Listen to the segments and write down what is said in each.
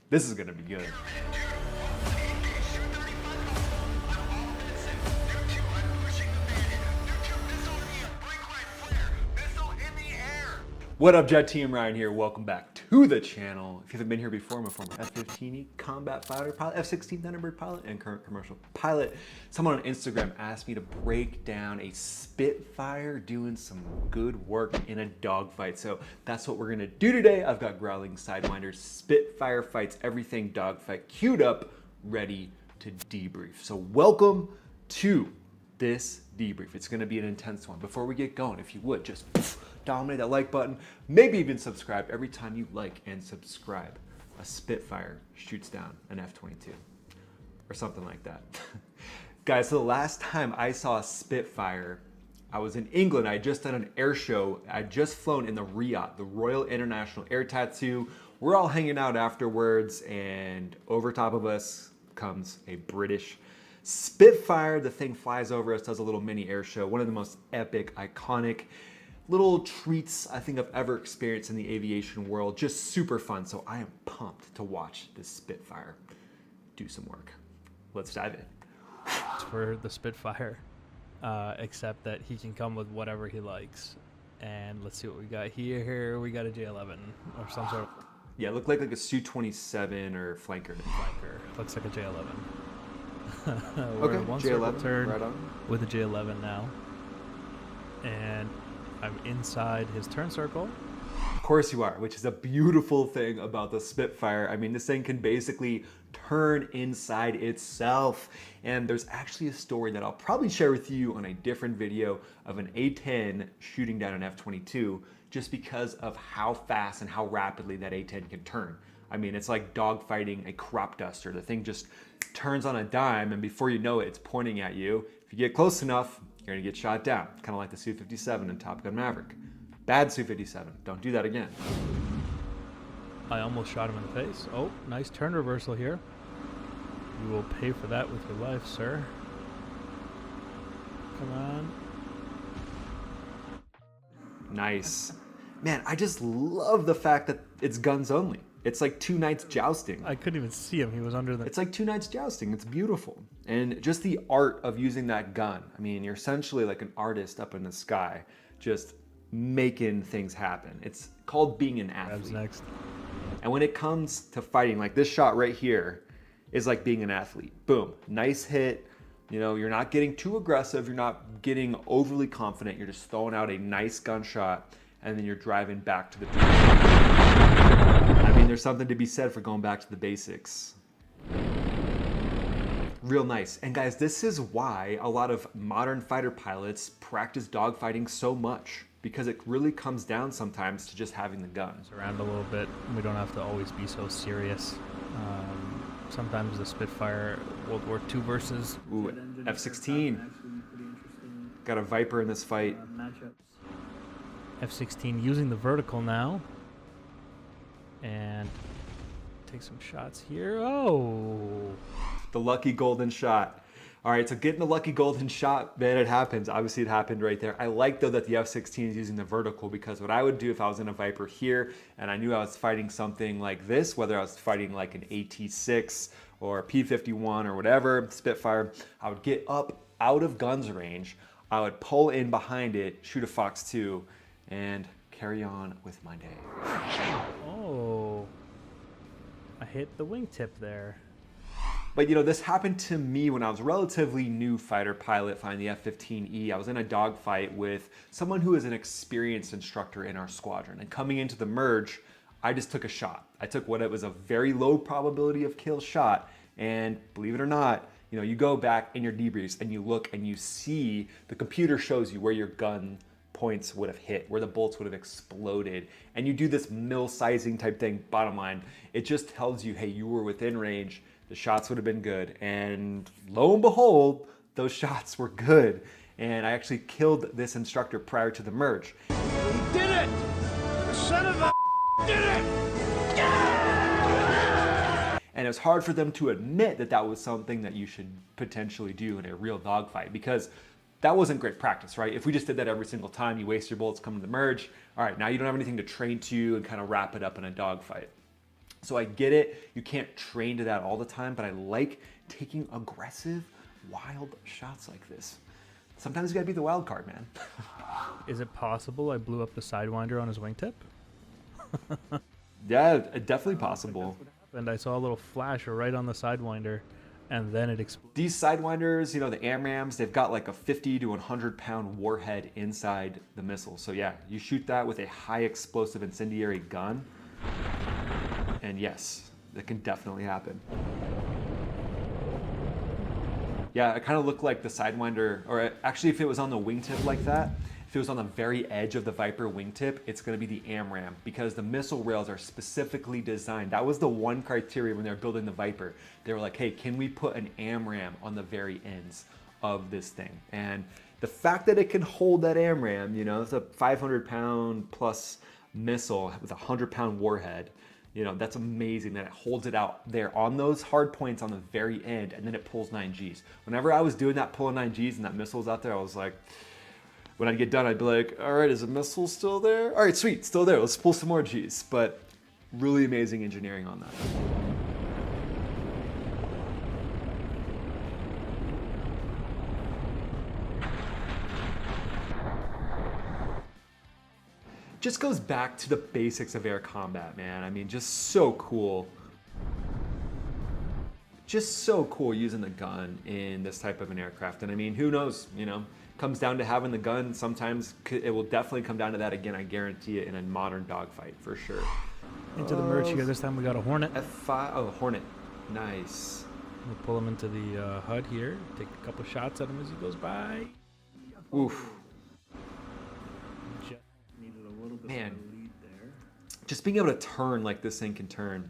This is gonna be good. What up, Jet Team? Ryan here. Welcome back to the channel. If you haven't been here before, I'm a former F-15E combat fighter pilot, F-16 Thunderbird pilot, and current commercial pilot. Someone on Instagram asked me to break down a Spitfire doing some good work in a dogfight. So that's what we're gonna do today. I've got Growling Sidewinders, Spitfire fights, everything dogfight queued up, ready to debrief. So welcome to this debrief. It's gonna be an intense one. Before we get going, if you would, just dominate that like button, maybe even subscribe. Every time you like and subscribe, a Spitfire shoots down an F-22 or something like that. Guys, so the last time I saw a Spitfire, I was in England. I had just done an air show. I'd just flown in the RIAT, the Royal International Air Tattoo. We're all hanging out afterwards, and over top of us comes a British Spitfire. The thing flies over us, does a little mini air show. One of the most epic, iconic little treats I think I've ever experienced in the aviation world. Just super fun. So I am pumped to watch this Spitfire do some work. Let's dive in. It's for the Spitfire, except that he can come with whatever he likes. And let's see what we got here. Here we got a J11 or some sort of... Yeah, it looked like a Su-27 or flanker. Looks like a J11. Okay, one J11, turn right on. with a J11 now. And I'm inside his turn circle. Of course you are, which is a beautiful thing about the Spitfire. I mean, this thing can basically turn inside itself. And there's actually a story that I'll probably share with you on a different video of an A-10 shooting down an F-22, just because of how fast and how rapidly that A-10 can turn. I mean, it's like dogfighting a crop duster. The thing just turns on a dime, and before you know it, it's pointing at you. If you get close enough, you're gonna get shot down, kind of like the Su-57 in Top Gun Maverick. Bad Su-57, don't do that again. I almost shot him in the face. Oh, nice turn reversal here. You will pay for that with your life, sir. Come on. Nice. Man, I just love the fact that it's guns only. It's like two knights jousting. I couldn't even see him. He was under the... It's like two knights jousting. It's beautiful. And just the art of using that gun. I mean, you're essentially like an artist up in the sky, just making things happen. It's called being an athlete. Next. And when it comes to fighting, like this shot right here is like being an athlete. Boom, nice hit. You know, you're not getting too aggressive. You're not getting overly confident. You're just throwing out a nice gunshot, and then you're driving back to the turn. I mean, there's something to be said for going back to the basics. Real nice. And guys, this is why a lot of modern fighter pilots practice dogfighting so much, because it really comes down sometimes to just having the gun. Around a little bit. We don't have to always be so serious. Sometimes the Spitfire, World War II versus... Ooh, F-16. Got a Viper in this fight. F-16 using the vertical now. And take some shots here. Oh! The lucky golden shot. All right, so getting the lucky golden shot, man, it happens. Obviously, it happened right there. I like, though, that the F-16 is using the vertical, because what I would do if I was in a Viper here and I knew I was fighting something like this, whether I was fighting like an AT-6 or a P-51 or whatever, Spitfire, I would get up out of guns range. I would pull in behind it, shoot a Fox 2, and carry on with my day. Oh. I hit the wingtip there. But you know, this happened to me when I was a relatively new fighter pilot flying the F-15E. I was in a dogfight with someone who is an experienced instructor in our squadron. And coming into the merge, I just took a shot. I took what it was a very low probability of kill shot. And believe it or not, you know, you go back in your debriefs and you look and you see the computer shows you where your gun points would have hit, where the bolts would have exploded. And you do this mill sizing type thing. Bottom line, it just tells you, hey, you were within range. The shots would have been good. And lo and behold, those shots were good. And I actually killed this instructor prior to the merge. He did it! The son of a did it! And it was hard for them to admit that that was something that you should potentially do in a real dogfight, because that wasn't great practice, right? If we just did that every single time, you waste your bullets coming to the merge. All right, now you don't have anything to train to and kind of wrap it up in a dogfight. So I get it, you can't train to that all the time, but I like taking aggressive, wild shots like this. Sometimes you gotta be the wild card, man. Is it possible I blew up the Sidewinder on his wingtip? Yeah, definitely possible. And I saw a little flash right on the Sidewinder, and then it exploded. These Sidewinders, you know, the AMRAAMs, they've got like a 50 to 100 pound warhead inside the missile. So yeah, you shoot that with a high explosive incendiary gun, and yes, that can definitely happen. Yeah, it kind of looked like the Sidewinder, or actually if it was on the wingtip like that, if it was on the very edge of the Viper wingtip, it's gonna be the AMRAAM, because the missile rails are specifically designed. That was the one criteria when they were building the Viper. They were like, hey, can we put an AMRAAM on the very ends of this thing? And the fact that it can hold that AMRAAM, you know, it's a 500 pound plus missile with a 100 pound warhead. You know, that's amazing that it holds it out there on those hard points on the very end, and then it pulls 9Gs. Whenever I was doing that, pulling 9Gs and that missile was out there, I was like, when I'd get done, I'd be like, all right, is the missile still there? All right, sweet, still there. Let's pull some more Gs. But really amazing engineering on that. Just goes back to the basics of air combat, man. I mean, just so cool. Just so cool using the gun in this type of an aircraft. And I mean, who knows, you know, comes down to having the gun. Sometimes it will definitely come down to that again, I guarantee it, in a modern dogfight, for sure. Into the merch here. This time we got a Hornet. F5, oh, Hornet, nice. We'll pull him into the HUD here, take a couple shots at him as he goes by. Oof. Man, just being able to turn like this thing can turn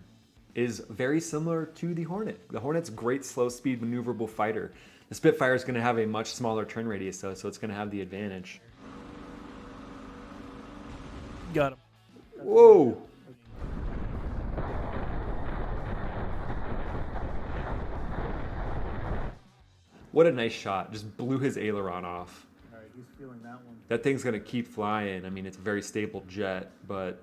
is very similar to the Hornet. The Hornet's great slow speed maneuverable fighter. The Spitfire is going to have a much smaller turn radius though, so it's going to have the advantage. Got him. Whoa! What a nice shot. Just blew his aileron off. All right, he's feeling that one. That thing's going to keep flying. I mean, it's a very stable jet, but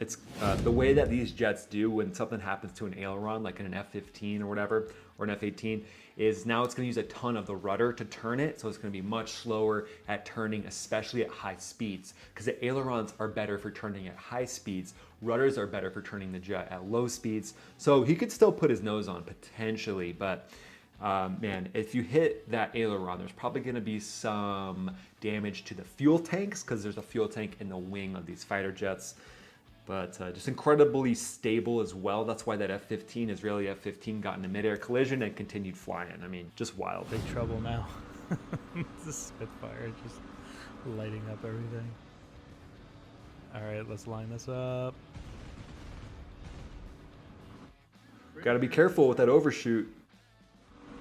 it's the way that these jets do when something happens to an aileron, like in an F-15 or whatever, or an F-18, is now it's going to use a ton of the rudder to turn it, so it's going to be much slower at turning, especially at high speeds, because the ailerons are better for turning at high speeds. Rudders are better for turning the jet at low speeds, so he could still put his nose on, potentially, but man, if you hit that aileron, there's probably going to be some damage to the fuel tanks, because there's a fuel tank in the wing of these fighter jets. But just incredibly stable as well. That's why that F-15, Israeli F-15, got in a mid-air collision and continued flying. I mean, just wild. Big trouble now. The Spitfire just lighting up everything. All right, let's line this up. Got to be careful with that overshoot.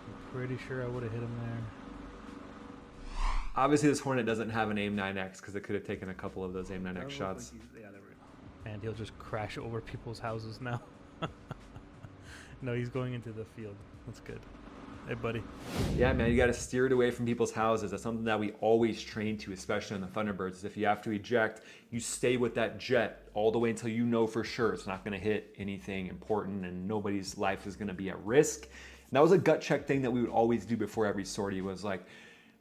I'm pretty sure I would have hit him there. Obviously, this Hornet doesn't have an AIM-9X because it could have taken a couple of those AIM-9X shots. And he'll just crash over people's houses now. No, he's going into the field. That's good. Hey, buddy. Yeah, man, you got to steer it away from people's houses. That's something that we always train to, especially on the Thunderbirds, is if you have to eject, you stay with that jet all the way until you know for sure it's not going to hit anything important and nobody's life is going to be at risk. And that was a gut check thing that we would always do before every sortie, was like,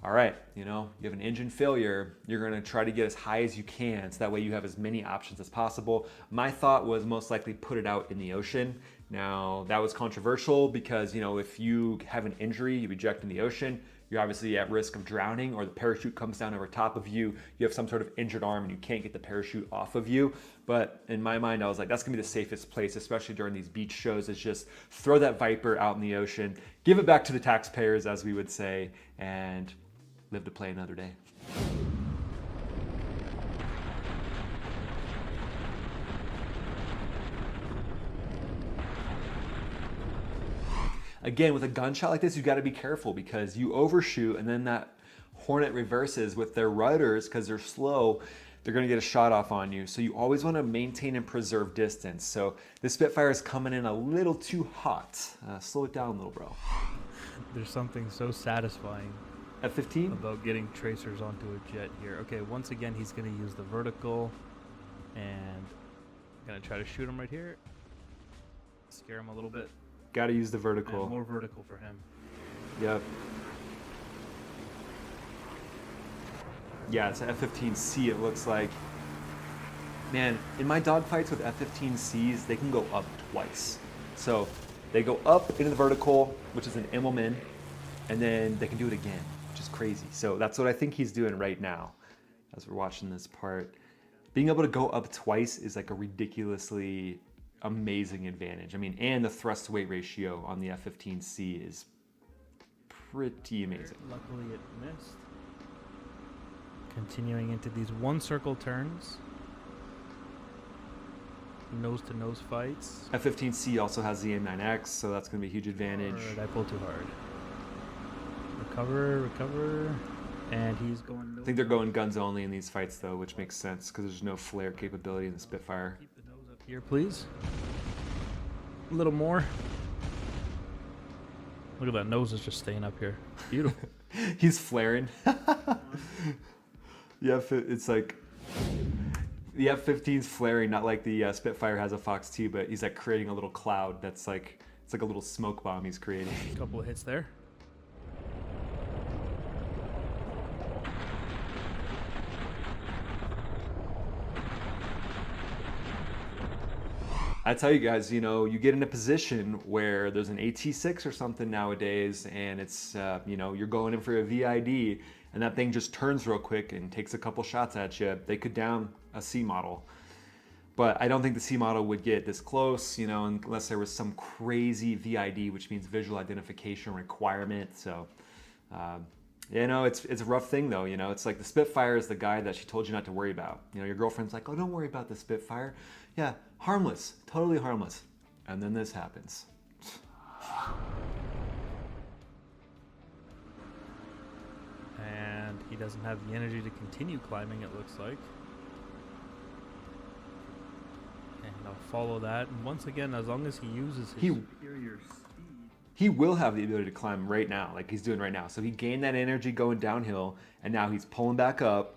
all right, you know, you have an engine failure, you're going to try to get as high as you can, so that way you have as many options as possible. My thought was most likely put it out in the ocean. Now, that was controversial because, you know, if you have an injury, you eject in the ocean, you're obviously at risk of drowning, or the parachute comes down over top of you, you have some sort of injured arm and you can't get the parachute off of you. But in my mind, I was like, that's gonna be the safest place, especially during these beach shows, is just throw that Viper out in the ocean, give it back to the taxpayers, as we would say, and live to play another day. Again, with a gunshot like this, you got to be careful because you overshoot and then that Hornet reverses with their rudders because they're slow. They're going to get a shot off on you. So you always want to maintain and preserve distance. So this Spitfire is coming in a little too hot. Slow it down, little bro. There's something so satisfying F-15? about getting tracers onto a jet here. Okay, once again, he's going to use the vertical, and I'm going to try to shoot him right here. scare him a little bit. Got to use the And vertical. more vertical for him. Yep. Yeah, it's an F-15C, it looks like. Man, in my dogfights with F-15Cs, they can go up twice. So they go up into the vertical, which is an Immelman, and then they can do it again, which is crazy. So that's what I think he's doing right now as we're watching this part. Being able to go up twice is like a ridiculously amazing advantage. I mean, and the thrust to weight ratio on the F-15C is pretty amazing. Luckily it missed. Continuing into these one circle turns. Nose to nose fights. F-15C also has the M9X, so that's going to be a huge advantage. Or did I pull too hard? Recover. And he's going. I think they're going guns only in these fights, though, which makes sense because there's no flare capability in the Spitfire. Keep the nose up here, please. A little more. Look at that nose is just staying up here. Beautiful. He's flaring. Yeah, it's like the F-15's flaring, not like the Spitfire has a Fox 2, but he's like creating a little cloud that's like, it's like a little smoke bomb he's creating. A couple of hits there. I tell you guys, you know, you get in a position where there's an AT6 or something nowadays, and it's, you know, you're going in for a VID, and that thing just turns real quick and takes a couple shots at you. They could down a C model. But I don't think the C model would get this close, you know, unless there was some crazy VID, which means visual identification requirement. So, you know, it's a rough thing, though. You know, it's like the Spitfire is the guy that she told you not to worry about. You know, your girlfriend's like, oh, don't worry about the Spitfire. Yeah, harmless, totally harmless. And then this happens. And he doesn't have the energy to continue climbing, it looks like. And I'll follow that. And once again, as long as he uses his superior speed. He will have the ability to climb right now, like he's doing right now. So he gained that energy going downhill, and now he's pulling back up,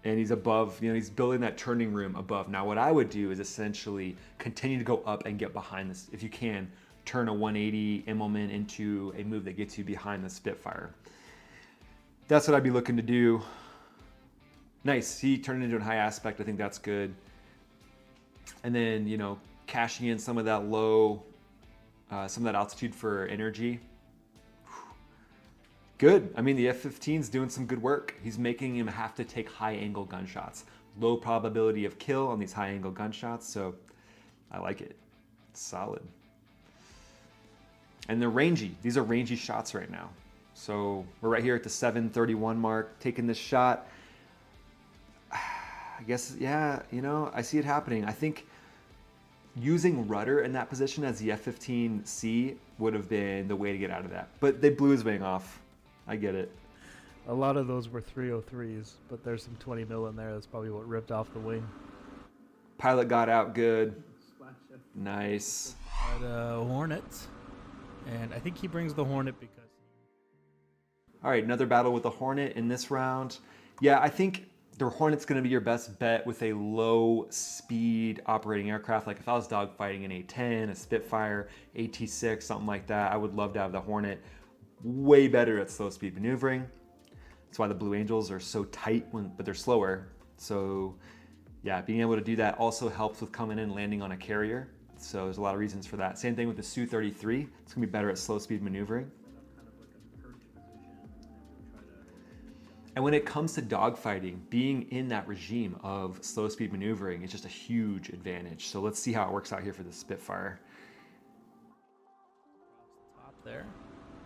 and he's above, you know, he's building that turning room above. Now what I would do is essentially continue to go up and get behind this. If you can, turn a 180 Immelman into a move that gets you behind the Spitfire. That's what I'd be looking to do. Nice, he turned it into a high aspect. I think that's good. And then, you know, cashing in some of that low, some of that altitude for energy. Good. I mean, the F-15's doing some good work. He's making him have to take high angle gunshots. Low probability of kill on these high angle gunshots, so I like it. It's solid. And they're rangy. These are rangy shots right now. So we're right here at the 7:31 mark, taking this shot. I guess, yeah, you know, I see it happening. I think using rudder in that position as the F-15C would have been the way to get out of that. But they blew his wing off. I get it. A lot of those were 303s, but there's some 20 mil in there. That's probably what ripped off the wing. Pilot got out good. Nice. But, Hornet. And I think he brings the Hornet because... All right, another battle with the Hornet in this round. Yeah, I think the Hornet's going to be your best bet with a low-speed operating aircraft. Like if I was dogfighting an A-10, a Spitfire, AT-6, something like that, I would love to have the Hornet. Way better at slow-speed maneuvering. That's why the Blue Angels are so tight, but they're slower. So, yeah, being able to do that also helps with coming in and landing on a carrier. So there's a lot of reasons for that. Same thing with the Su-33. It's going to be better at slow-speed maneuvering. And when it comes to dogfighting, being in that regime of slow speed maneuvering is just a huge advantage. So let's see how it works out here for the Spitfire. Top there.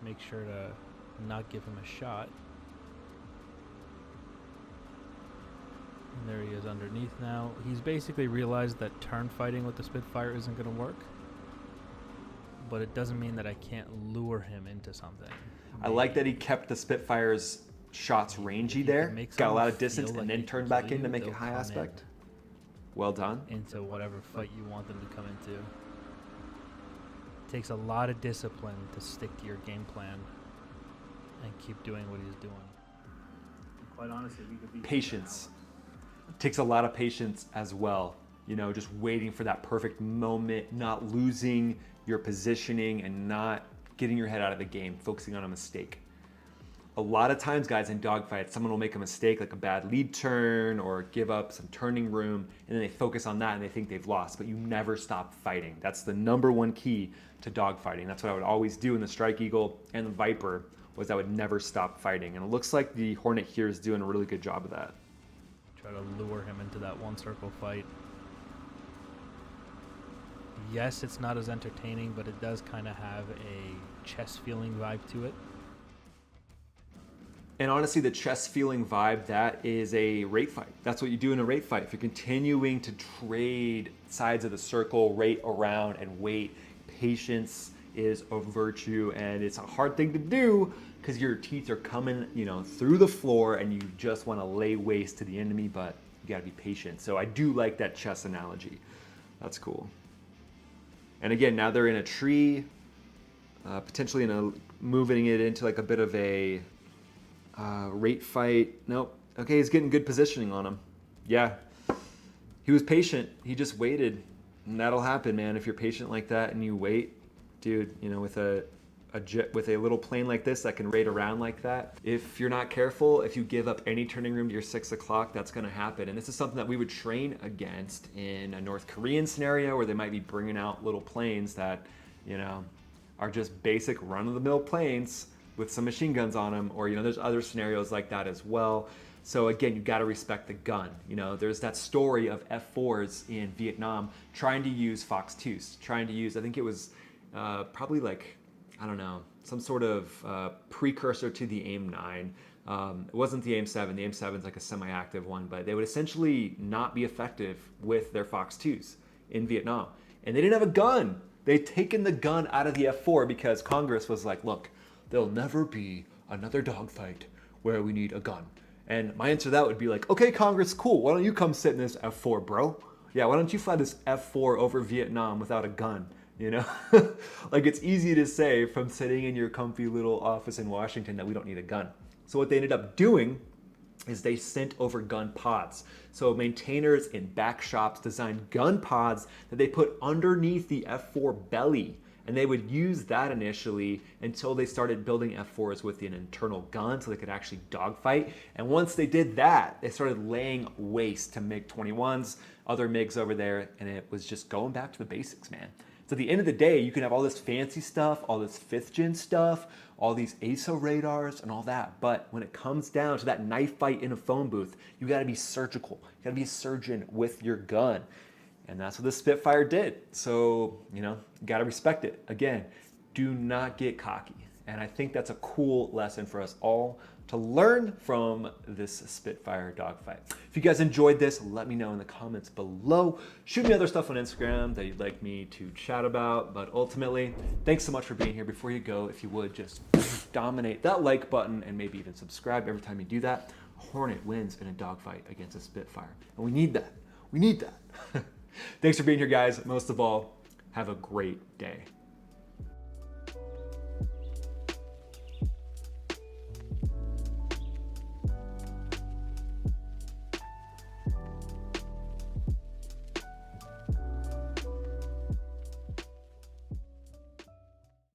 Make sure to not give him a shot. And there he is underneath now. He's basically realized that turn fighting with the Spitfire isn't going to work. But it doesn't mean that I can't lure him into something. I like that he kept the Spitfire's shots rangy there, got a lot of distance, and then turned back in to make it high aspect. Well done. Into whatever fight you want them to come into. It takes a lot of discipline to stick to your game plan and keep doing what he's doing. And quite honestly, we could be patience. It takes a lot of patience as well. you know, just waiting for that perfect moment, not losing your positioning and not getting your head out of the game, focusing on a mistake. A lot of times, guys, in dogfights, someone will make a mistake, like a bad lead turn or give up some turning room, and then they focus on that and they think they've lost, but you never stop fighting. That's the #1 key to dogfighting. That's what I would always do in the Strike Eagle and the Viper, was I would never stop fighting. And it looks like the Hornet here is doing a really good job of that. Try to lure him into that one circle fight. Yes, it's not as entertaining, but it does kind of have a chess feeling vibe to it. And honestly, the chess feeling vibe, that is a rate fight. That's what you do in a rate fight. If you're continuing to trade sides of the circle, rate around and wait, patience is a virtue, and it's a hard thing to do because your teeth are coming, you know, through the floor and you just want to lay waste to the enemy, but you got to be patient. So I do like that chess analogy. That's cool. And again, now they're in a tree, potentially moving it into like a bit of a rate fight. Nope. Okay, he's getting good positioning on him. Yeah, he was patient. He just waited, and that'll happen, man. If you're patient like that and you wait, dude, you know, with a little plane like this that can rate around like that, if you're not careful, if you give up any turning room to your 6 o'clock, that's going to happen. And this is something that we would train against in a North Korean scenario where they might be bringing out little planes that, you know, are just basic run-of-the-mill planes with some machine guns on them, or, you know, there's other scenarios like that as well. So again, you got to respect the gun. You know, there's that story of F4s in Vietnam trying to use Fox 2s, trying to use, I think it was probably like, I don't know, some sort of precursor to the AIM-9. It wasn't the AIM-7. The AIM-7 is like a semi-active one, but they would essentially not be effective with their Fox 2s in Vietnam. And they didn't have a gun. They'd taken the gun out of the F4 because Congress was like, look, there'll never be another dogfight where we need a gun. And my answer to that would be like, okay, Congress, cool. Why don't you come sit in this F4, bro? Yeah, why don't you fly this F4 over Vietnam without a gun? You know, like, it's easy to say from sitting in your comfy little office in Washington that we don't need a gun. So what they ended up doing is they sent over gun pods. So maintainers in back shops designed gun pods that they put underneath the F4 belly. And they would use that initially until they started building F4s with an internal gun so they could actually dogfight. And once they did that, they started laying waste to MiG-21s, other MiGs over there, and it was just going back to the basics, man. So at the end of the day, you can have all this fancy stuff, all this 5th gen stuff, all these ASO radars and all that. But when it comes down to that knife fight in a phone booth, you gotta be surgical. You gotta be a surgeon with your gun. And that's what the Spitfire did. So, you know, you gotta respect it. Again, do not get cocky. And I think that's a cool lesson for us all to learn from this Spitfire dogfight. If you guys enjoyed this, let me know in the comments below. Shoot me other stuff on Instagram that you'd like me to chat about. But ultimately, thanks so much for being here. Before you go, if you would just dominate that like button and maybe even subscribe every time you do that. Hornet wins in a dogfight against a Spitfire. And we need that. We need that. Thanks for being here, guys. Most of all, have a great day.